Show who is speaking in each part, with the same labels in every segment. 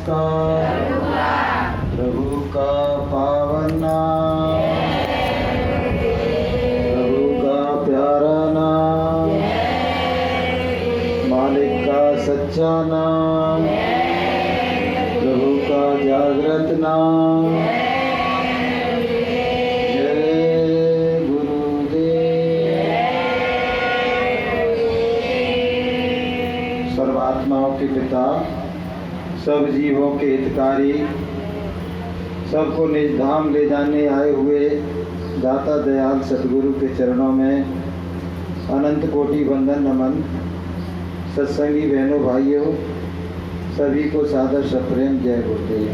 Speaker 1: जिसका प्रभु का पावन नाम, प्रभु का प्यारा नाम, मालिक का सच्चा नाम, प्रभु का जागृत नाम। जय गुरुदेव। सर्वात्माओं के पिता, सब जीवों के हितकारी, सबको निज धाम ले जाने आए हुए दाता दयाल सतगुरु के चरणों में अनंत कोटि वंदन नमन। सत्संगी बहनों भाइयों, सभी को सादर सप्रेम जय गुरुदेव।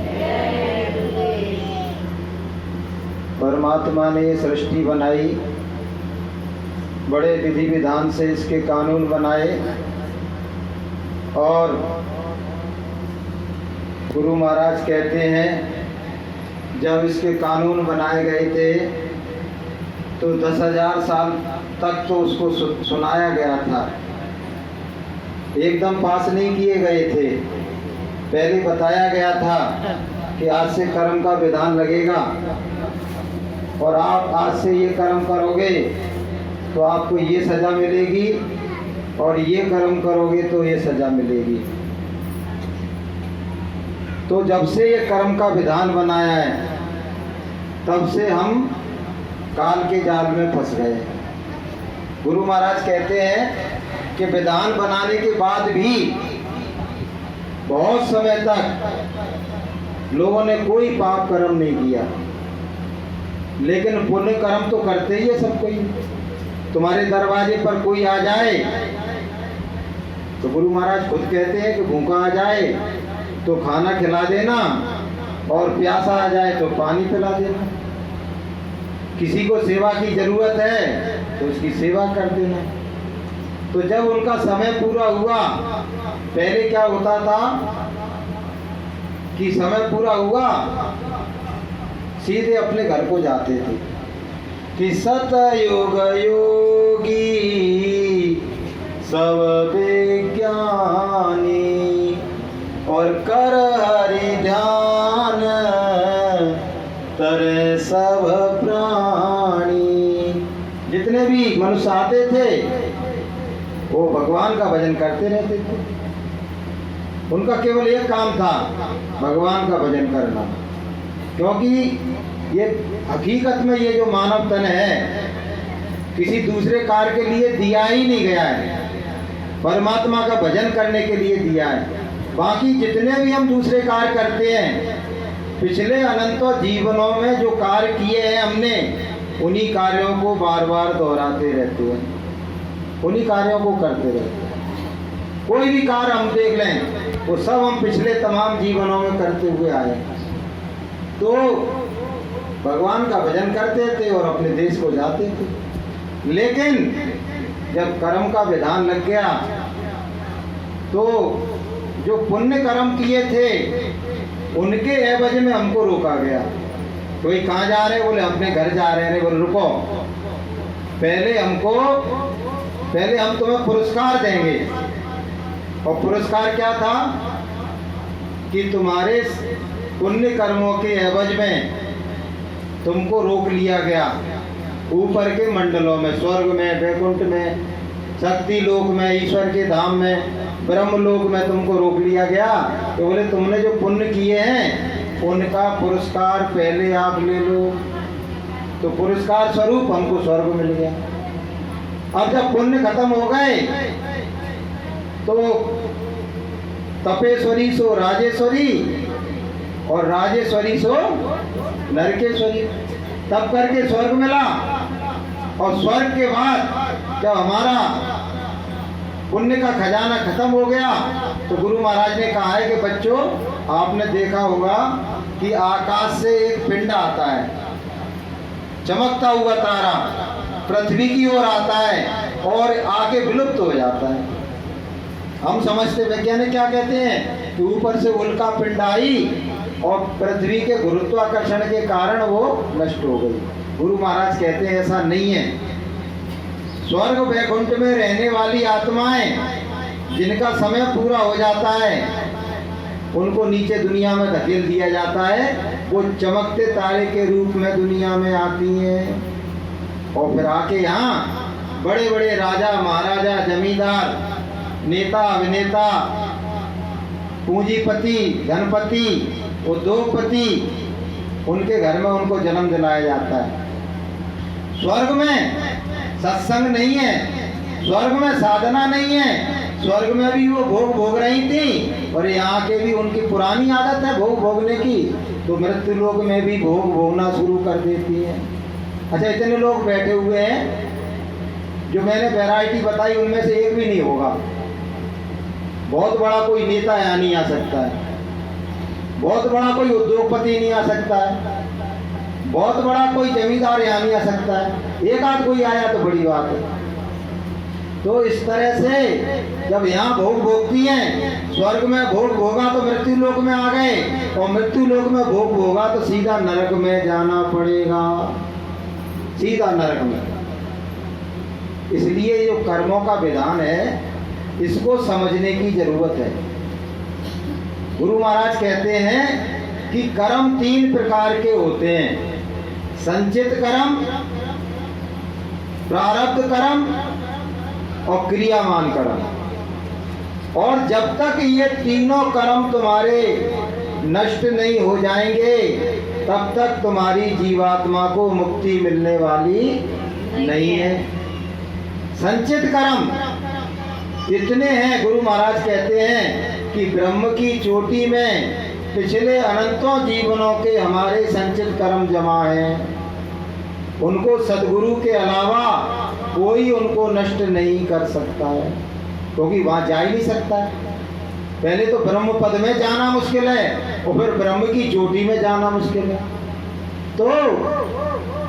Speaker 1: परमात्मा ने ये सृष्टि बनाई, बड़े विधि विधान से इसके कानून बनाए और गुरु महाराज कहते हैं जब इसके कानून बनाए गए थे तो 10,000 साल तक तो उसको सुनाया गया था, एकदम पास नहीं किए गए थे। पहले बताया गया था कि आज से कर्म का विधान लगेगा और आप आज से ये कर्म करोगे तो आपको ये सज़ा मिलेगी और ये कर्म करोगे तो ये सज़ा मिलेगी। तो जब से ये कर्म का विधान बनाया है तब से हम काल के जाल में फंस गए। गुरु महाराज कहते हैं कि विधान बनाने के बाद भी बहुत समय तक लोगों ने कोई पाप कर्म नहीं किया, लेकिन पुण्य कर्म तो करते ही है सब कोई। तुम्हारे दरवाजे पर कोई आ जाए तो गुरु महाराज खुद कहते हैं कि भूखा आ जाए तो खाना खिला देना और प्यासा आ जाए तो पानी पिला देना। किसी को सेवा की जरूरत है तो उसकी सेवा कर देना। तो जब उनका समय पूरा हुआ, पहले क्या होता था कि समय पूरा हुआ सीधे अपने घर को जाते थे कि सतयुग योगी सब विज्ञानी और कर हरि ध्यान तरे सब प्राणी। जितने भी मनुष्य आते थे वो भगवान का भजन करते रहते थे। उनका केवल एक काम था, भगवान का भजन करना। क्योंकि ये हकीकत में ये जो मानव तन है किसी दूसरे कार्य के लिए दिया ही नहीं गया है, परमात्मा का भजन करने के लिए दिया है। बाकी जितने भी हम दूसरे कार्य करते हैं, पिछले अनंतों जीवनों में जो कार्य किए हैं हमने, उन्हीं कार्यों को बार बार दोहराते रहते हैं, उन्हीं कार्यों को करते रहते हैं। कोई भी कार्य हम देख लें वो सब हम पिछले तमाम जीवनों में करते हुए आए। तो भगवान का भजन करते थे और अपने देश को जाते थे। लेकिन जब कर्म का विधान लग गया तो जो पुण्य कर्म किए थे उनके एवज में हमको रोका गया। कोई कहाँ जा रहे, बोले अपने घर जा रहे हैं। बोले रुको, पहले हम तुम्हें पुरस्कार देंगे। और पुरस्कार क्या था कि तुम्हारे पुण्य कर्मों के एवज में तुमको रोक लिया गया ऊपर के मंडलों में, स्वर्ग में, वैकुंठ में, शक्ति लोक में, ईश्वर के धाम में, ब्रह्म लोक में तुमको रोक लिया गया। तो बोले तुमने जो पुण्य किए हैं उनका पुरस्कार पहले आप ले लो। तो पुरस्कार स्वरूप हमको स्वर्ग मिल गया। अब जब पुण्य खत्म हो गए तो तपेश्वरी सो राजेश्वरी और राजेश्वरी सो नरकेश्वरी, तब करके स्वर्ग मिला। और स्वर्ग के बाद जब हमारा पुण्य का खजाना खत्म हो गया तो गुरु महाराज ने कहा है कि बच्चों, आपने देखा होगा कि आकाश से एक पिंड आता है, चमकता हुआ तारा पृथ्वी की ओर आता है और आके विलुप्त हो जाता है। हम समझते, वैज्ञानिक क्या कहते हैं कि ऊपर से उल्का पिंड आई और पृथ्वी के गुरुत्वाकर्षण के कारण वो नष्ट हो गई। गुरु महाराज कहते हैं ऐसा नहीं है। स्वर्ग वैकुंठ में रहने वाली आत्माएं जिनका समय पूरा हो जाता है उनको नीचे दुनिया में धकेल दिया जाता है। वो चमकते तारे के रूप में दुनिया में आती हैं और फिर आके यहाँ बड़े बड़े राजा महाराजा जमींदार नेता अभिनेता पूंजीपति धनपति उद्योगपति उनके घर में उनको जन्म दिलाया जाता है। स्वर्ग में सत्संग नहीं है, स्वर्ग में साधना नहीं है। स्वर्ग में भी वो भोग भोग रही थी और यहाँ के भी उनकी पुरानी आदत है भोग भोगने की, तो मृत्यु लोक में भी भोग भोगना शुरू कर देती है। अच्छा, इतने लोग बैठे हुए हैं, जो मैंने वैरायटी बताई उनमें से एक भी नहीं होगा। बहुत बड़ा कोई नेता यहाँ नहीं आ सकता है, बहुत बड़ा कोई उद्योगपति नहीं आ सकता है, बहुत बड़ा कोई जमींदार यहाँ नहीं आ सकता है। एक आध कोई आया तो बड़ी बात है। तो इस तरह से जब यहाँ भोग भोगती हैं, स्वर्ग में भोग भोगा तो मृत्यु लोक में आ गए, और मृत्यु लोक में भोग भोगा तो सीधा नरक में जाना पड़ेगा, सीधा नरक में। इसलिए जो कर्मों का विधान है इसको समझने की जरूरत है। गुरु महाराज कहते हैं कि कर्म 3 प्रकार के होते हैं, संचित कर्म, प्रारब्ध कर्म और क्रियामान कर्म। और जब तक ये तीनों कर्म तुम्हारे नष्ट नहीं हो जाएंगे तब तक तुम्हारी जीवात्मा को मुक्ति मिलने वाली नहीं है। संचित कर्म इतने हैं, गुरु महाराज कहते हैं कि ब्रह्म की चोटी में पिछले अनंतों जीवनों के हमारे संचित कर्म जमा हैं। उनको सद्गुरु के अलावा कोई उनको नष्ट नहीं कर सकता है, क्योंकि वहाँ जा ही नहीं सकता है। पहले तो ब्रह्म पद में जाना मुश्किल है और फिर ब्रह्म की चोटी में जाना मुश्किल है। तो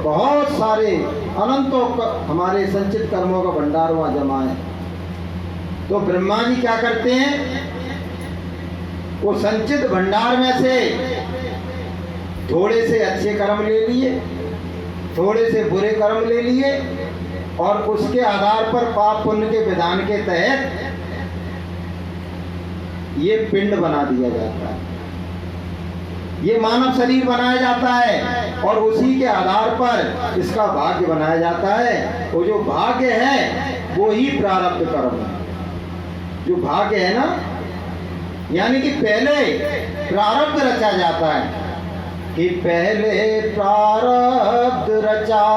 Speaker 1: बहुत सारे अनंतों हमारे संचित कर्मों का भंडार वहाँ जमा है। तो ब्रह्मा जी क्या करते हैं, वो संचित भंडार में से थोड़े से अच्छे कर्म ले लिए, थोड़े से बुरे कर्म ले लिए, और उसके आधार पर पाप पुण्य के विधान के तहत ये पिंड बना दिया जाता है, ये मानव शरीर बनाया जाता है, और उसी के आधार पर इसका भाग्य बनाया जाता है। वो जो भाग्य है वो ही प्रारब्ध कर्म है। जो भाग्य है ना, यानी कि पहले प्रारब्ध रचा जाता है, कि पहले प्रारब्ध रचा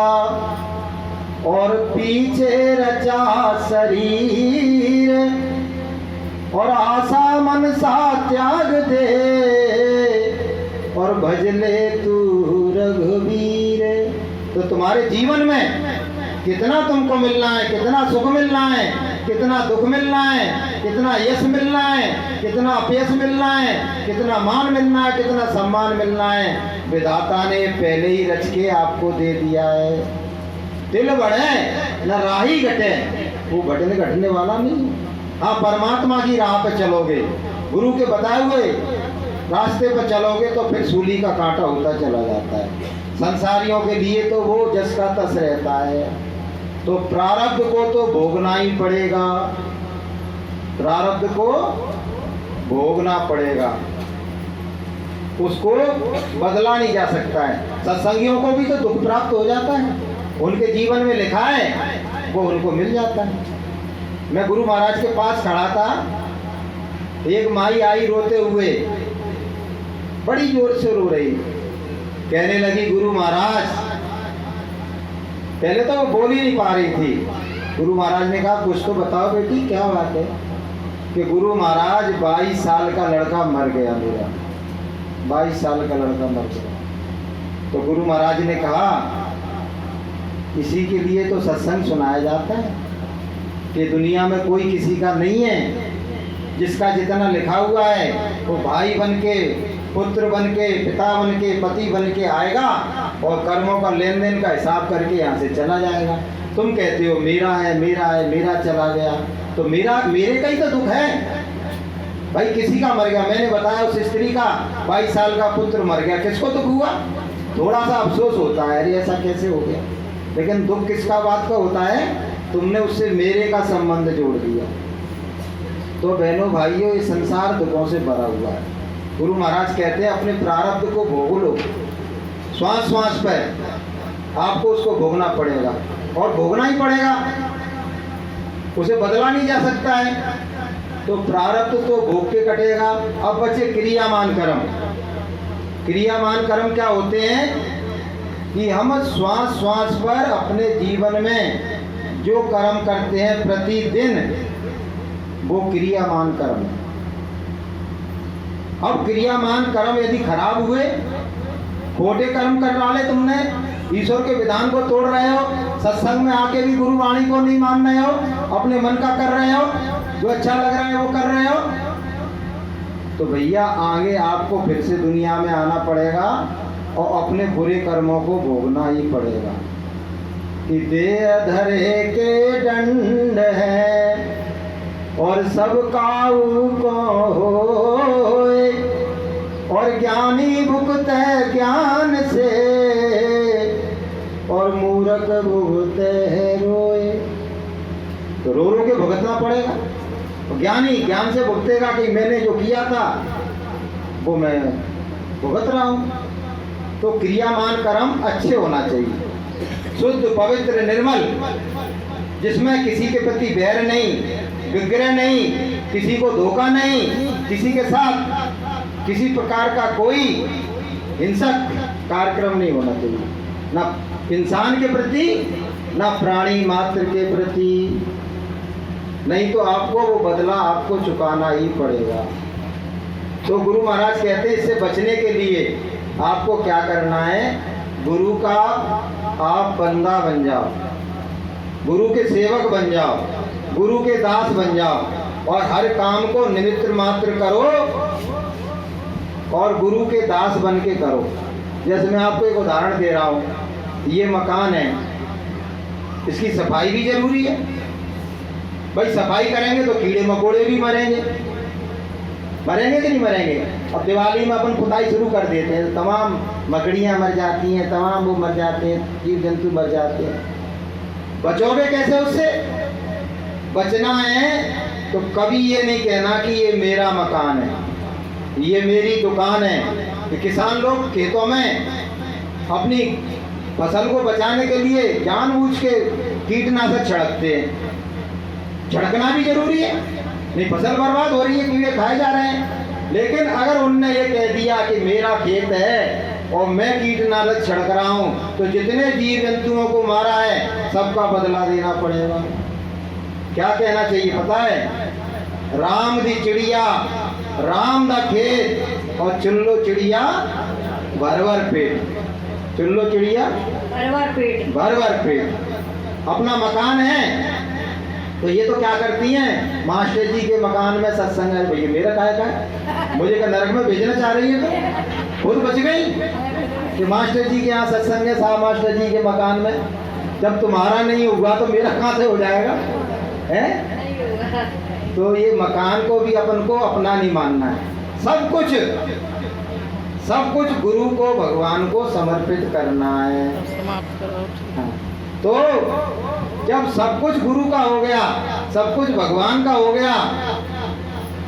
Speaker 1: और पीछे रचा शरीर, और आशा मनसा त्याग दे और भजले तू रघुवीर। तो तुम्हारे जीवन में कितना तुमको मिलना है, कितना सुख मिलना है, कितना दुख मिलना है, कितना यश मिलना है, कितना अपयश मिलना है, कितना मान मिलना है, कितना सम्मान मिलना है, विधाता ने पहले ही रच के आपको दे दिया है। तिल बढ़े न राही घटे, वो घटने घटने वाला नहीं। हाँ, परमात्मा की राह पे चलोगे, गुरु के बताए हुए रास्ते पर चलोगे तो फिर सूली का कांटा होता चला जाता है। संसारियों के लिए तो वो जस का तस रहता है। तो प्रारब्ध को तो भोगना ही पड़ेगा, प्रारब्ध को भोगना पड़ेगा, उसको बदला नहीं जा सकता है। सत्संगियों को भी तो दुख प्राप्त हो जाता है, उनके जीवन में लिखा है वो उनको मिल जाता है। मैं गुरु महाराज के पास खड़ा था, एक माई आई रोते हुए, बड़ी जोर से रो रही, कहने लगी गुरु महाराज, पहले तो वो बोल ही नहीं पा रही थी। गुरु महाराज ने कहा कुछ तो बताओ बेटी, क्या बात है? कि गुरु महाराज 22 साल का लड़का मर गया मेरा, 22 साल का लड़का मर गया। तो गुरु महाराज ने कहा इसी के लिए तो सत्संग सुनाया जाता है कि दुनिया में कोई किसी का नहीं है, जिसका जितना लिखा हुआ है वो भाई बन के, पुत्र बन के, पिता बन के, पति बन के आएगा और कर्मों का लेन देन का हिसाब करके यहाँ से चला जाएगा। तुम कहते हो मेरा है मेरा है, मेरा चला गया, तो मेरे का ही तो दुख है भाई। किसी का मर गया, मैंने बताया उस स्त्री का 22 साल का पुत्र मर गया, किसको दुख हुआ? थोड़ा सा अफसोस होता है, अरे ऐसा कैसे हो गया, लेकिन दुख किसका बात का होता है? तुमने उससे मेरे का संबंध जोड़ दिया। तो बहनों भाइयों, ये संसार दुखों से भरा हुआ है। गुरु महाराज कहते हैं अपने प्रारब्ध को भोग लो, श्वास श्वास पर आपको उसको भोगना पड़ेगा और भोगना ही पड़ेगा, उसे बदला नहीं जा सकता है। तो प्रारब्ध तो भोग के कटेगा। अब बचे क्रियामान कर्म। क्रियामान कर्म क्या होते हैं कि हम श्वास श्वास पर अपने जीवन में जो कर्म करते हैं प्रतिदिन, वो क्रियामान कर्म है। अब क्रियामान कर्म यदि खराब हुए, खोटे कर्म कर डाले तुमने, ईश्वर के विधान को तोड़ रहे हो, सत्संग में आके भी गुरु वाणी को नहीं मान रहे हो, अपने मन का कर रहे हो, जो अच्छा लग रहा है वो कर रहे हो, तो भैया आगे आपको फिर से दुनिया में आना पड़ेगा और अपने बुरे कर्मों को भोगना ही पड़ेगा। कि देह धरे के दंड है और सब काऊ को होए, और ज्ञानी भुगते ज्ञान से और मूर्ख भुगते रोए। तो रो रो के भुगतना पड़ेगा। ज्ञानी ज्ञान से भुगतेगा कि मैंने जो किया था वो मैं भुगत रहा हूँ। तो क्रियामान कर्म अच्छे होना चाहिए, शुद्ध पवित्र निर्मल, जिसमें किसी के प्रति बैर नहीं, विग्रह नहीं, किसी को धोखा नहीं, किसी के साथ किसी प्रकार का कोई हिंसक कार्यक्रम नहीं होना चाहिए, ना इंसान के प्रति ना प्राणी मात्र के प्रति। नहीं तो आपको वो बदला आपको चुकाना ही पड़ेगा। तो गुरु महाराज कहते हैं इससे बचने के लिए आपको क्या करना है, गुरु का आप बंदा बन जाओ, गुरु के सेवक बन जाओ, गुरु के दास बन जाओ और हर काम को निमित्त मात्र करो और गुरु के दास बन के करो। जैसे मैं आपको एक उदाहरण दे रहा हूँ, ये मकान है, इसकी सफाई भी जरूरी है। भाई सफाई करेंगे तो कीड़े मकोड़े भी मरेंगे, मरेंगे कि नहीं मरेंगे। अब दिवाली में अपन खुदाई शुरू कर देते हैं, तमाम मकड़ियाँ मर जाती हैं, तमाम वो मर जाते हैं, जीव जंतु मर जाते हैं। बचोगे कैसे उससे? बचना है तो कभी ये नहीं कहना कि ये मेरा मकान है, ये मेरी दुकान है। कि किसान लोग खेतों में अपनी फसल को बचाने के लिए जानबूझ के कीटनाशक छिड़कते हैं। छिड़कना भी जरूरी है, नहीं फसल बर्बाद हो रही है, कीड़े खाए जा रहे हैं। लेकिन अगर उनने ये कह दिया कि मेरा खेत है और मैं कीटनाशक छिड़क रहा हूँ, तो जितने जीव जंतुओं को मारा है सबका बदला देना पड़ेगा। क्या कहना चाहिए पता है? राम दी चिड़िया राम दा खेत और चुल्लो चिड़िया भर भर पेट। चुल्लो चिड़िया भर भर पेट। अपना मकान है तो ये तो क्या करती हैं, मास्टर जी के मकान में सत्संग है, भैया मेरा काय का है, मुझे क्या नरक में भेजना चाह रही है? तो खुद बच गई कि मास्टर जी के यहाँ सत्संग है, साहब मास्टर जी के मकान में। जब तुम्हारा नहीं हुआ तो मेरा कहाँ से हो जाएगा है? तो ये मकान को भी अपन को अपना नहीं मानना है। सब कुछ गुरु को भगवान को समर्पित करना है। हाँ। तो जब सब कुछ गुरु का हो गया, सब कुछ भगवान का हो गया,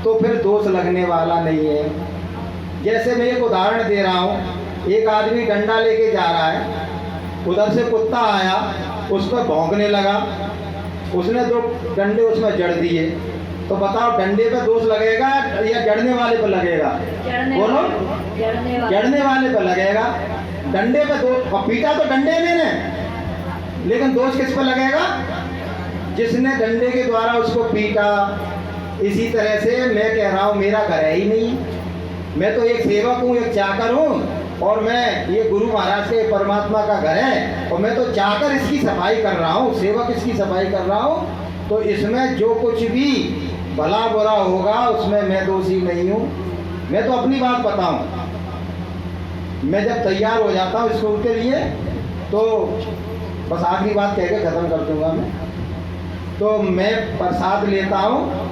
Speaker 1: तो फिर दोष लगने वाला नहीं है। जैसे मैं एक उदाहरण दे रहा हूँ, एक आदमी डंडा लेके जा रहा है, उधर से कुत्ता आया, उस पर भौंकने लगा, उसने 2 डंडे उसमें जड़ दिए। तो बताओ डंडे पे दोष लगेगा या जड़ने वाले पर लगेगा? बोलो, जड़ने वाले पर लगेगा। डंडे पे दोष, पीटा तो डंडे ने, लेकिन दोष किस पर लगेगा? जिसने डंडे के द्वारा उसको पीटा। इसी तरह से मैं कह रहा हूँ मेरा घर है ही नहीं, मैं तो एक सेवक हूँ, एक चाकर हूँ, और मैं ये गुरु महाराज के परमात्मा का घर है और मैं तो चाकर इसकी सफाई कर रहा हूँ, सेवक इसकी सफाई कर रहा हूँ। तो इसमें जो कुछ भी भला बुरा होगा उसमें मैं दोषी नहीं हूँ। मैं तो अपनी बात बताऊँ, मैं जब तैयार हो जाता हूँ स्कूल के लिए तो बस आखिरी बात कह के ख़त्म कर दूंगा मैं। तो मैं प्रसाद लेता हूँ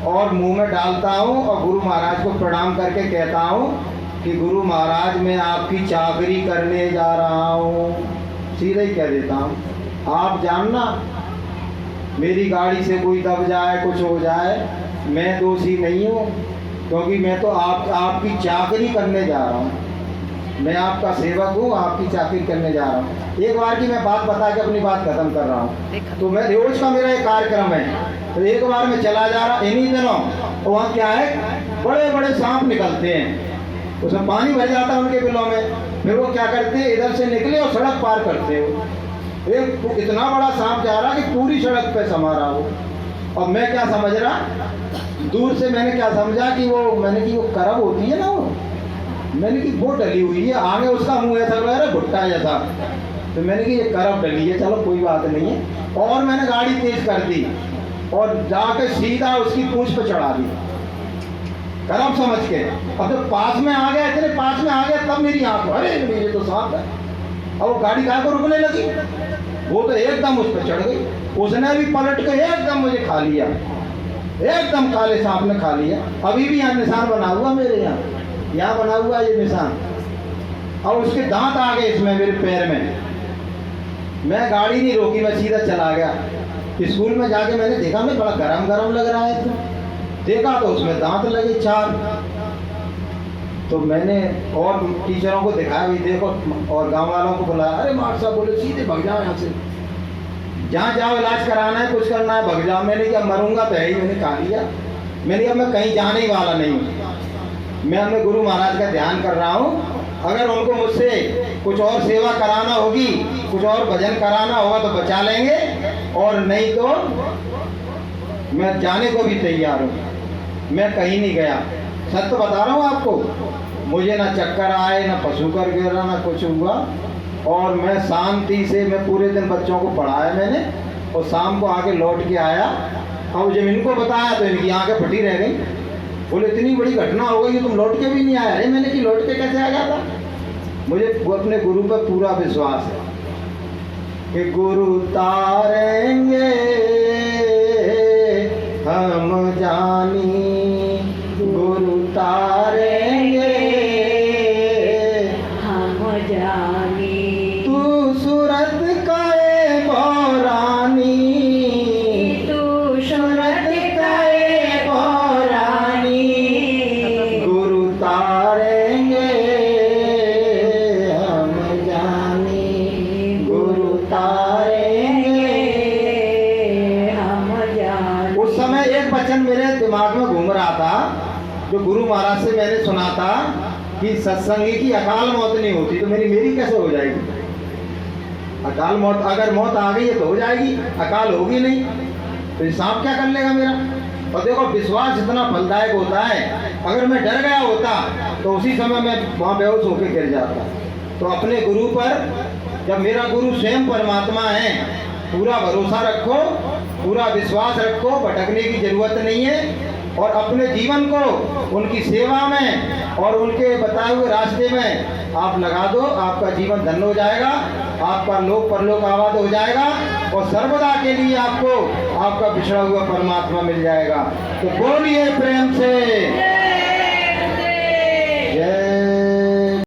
Speaker 1: और मुंह में डालता हूँ और गुरु महाराज को प्रणाम करके कहता हूँ कि गुरु महाराज मैं आपकी चाकरी करने जा रहा हूँ। सीधे ही कह देता हूँ, आप जानना मेरी गाड़ी से कोई दब जाए, कुछ हो जाए, मैं दोषी नहीं हूँ, क्योंकि मैं तो आपकी चाकरी करने जा रहा हूँ, मैं आपका सेवक हूँ, आपकी चाकरी करने जा रहा हूँ। एक बार की मैं बात बता के अपनी बात खत्म कर रहा हूँ। तो मैं रोज का मेरा एक कार्यक्रम है, तो एक बार मैं चला जा रहा इन्हीं दिनों, तो वहाँ क्या है, बड़े बड़े सांप निकलते हैं, उसमें पानी भर जाता है उनके बिलों में। फिर वो क्या करते हैं, इधर से निकले और सड़क पार करते हो। एक इतना बड़ा सांप जा रहा कि पूरी सड़क पे समा रहा हो। और मैं क्या समझ रहा, दूर से मैंने क्या समझा कि वो करब होती है ना, मैंने कि वो डली हुई है, आगे उसका मुंह ऐसा लग रहा है भुट्टा जैसा, तो मैंने कि ये करब डली है, चलो कोई बात नहीं है। और मैंने गाड़ी तेज कर दी और जाके सीधा उसकी पूंछ पे चढ़ा दी, करब समझ के। अब जब पास में आ गया, इतने पास में आ गया, तब मेरी आंख, अरे ये तो सांप है। अब वो गाड़ी कहाँ को रुकने लगी, वो तो एकदम उस पर चढ़ गई, उसने भी पलट के एकदम मुझे खा लिया, एकदम काले सांप ने खा लिया। अभी भी यहाँ निशान बना हुआ मेरे यहाँ बना हुआ ये निशान, और उसके दांत आ गए इसमें मेरे पैर में। मैं गाड़ी नहीं रोकी, मैं सीधा चला गया। स्कूल में जाके मैंने देखा, मैं बड़ा गरम लग रहा है, तो देखा तो उसमें दांत लगे 4। तो मैंने और टीचरों को दिखाया, भी देखो, और गांव वालों को बुलाया। अरे मास्टर साहब बोले सीधे भग जाओ यहाँ से, जहाँ जाओ इलाज कराना है, कुछ करना है, भग जाओ। मैंने क्या, मरूंगा तो है ही, मैंने खा लिया। मैंने कहा मैं कहीं जाने ही वाला नहीं हूँ, मैं अपने गुरु महाराज का ध्यान कर रहा हूँ। अगर उनको मुझसे कुछ और सेवा कराना होगी, कुछ और भजन कराना होगा तो बचा लेंगे, और नहीं तो मैं जाने को भी तैयार हूँ। मैं कहीं नहीं गया, सत्य बता रहा हूँ आपको। मुझे ना चक्कर आए, ना पशु कर गिरा, ना कुछ हुआ। और मैं शांति से, मैं पूरे दिन बच्चों को पढ़ाया मैंने, और शाम को आके लौट के आया। और जब इनको बताया तो इनकी आंखें फटी रह गई। बोले इतनी बड़ी घटना हो गई कि तुम लौट के भी नहीं आया। अरे मैंने कि लौट के कैसे आ गया था। मुझे अपने गुरु पर पूरा विश्वास है कि गुरु तारेंगे हम जानी, गुरु तारेंगे
Speaker 2: हम जानी।
Speaker 1: तू सूरत का ए बौरानी,
Speaker 2: तू सूरत का ए
Speaker 1: बौरानी, गुरु तारेंगे हम जानी, गुरु तारेंगे
Speaker 2: हम जानी।
Speaker 1: उस समय एक वचन मेरे दिमाग में घूम रहा था, जो गुरु महाराज से मैंने सुना था कि सत्संगी की अकाल मौत नहीं होती, तो मेरी कैसे हो जाएगी। अकाल मौत, अगर मौत आ गई है तो हो जाएगी, अकाल होगी नहीं तो ये सांप क्या कर लेगा मेरा। और देखो विश्वास इतना फलदायक होता है, अगर मैं डर गया होता तो उसी समय मैं वहाँ बेहोश होकर गिर जाता। तो अपने गुरु पर, जब मेरा गुरु स्वयं परमात्मा है, पूरा भरोसा रखो, पूरा विश्वास रखो, भटकने की जरूरत नहीं है। और अपने जीवन को उनकी सेवा में और उनके बताए हुए रास्ते में आप लगा दो, आपका जीवन धन्य हो जाएगा, आपका लोक परलोक आबाद हो जाएगा, और सर्वदा के लिए आपको आपका बिछड़ा हुआ परमात्मा मिल जाएगा। तो बोलिए प्रेम से।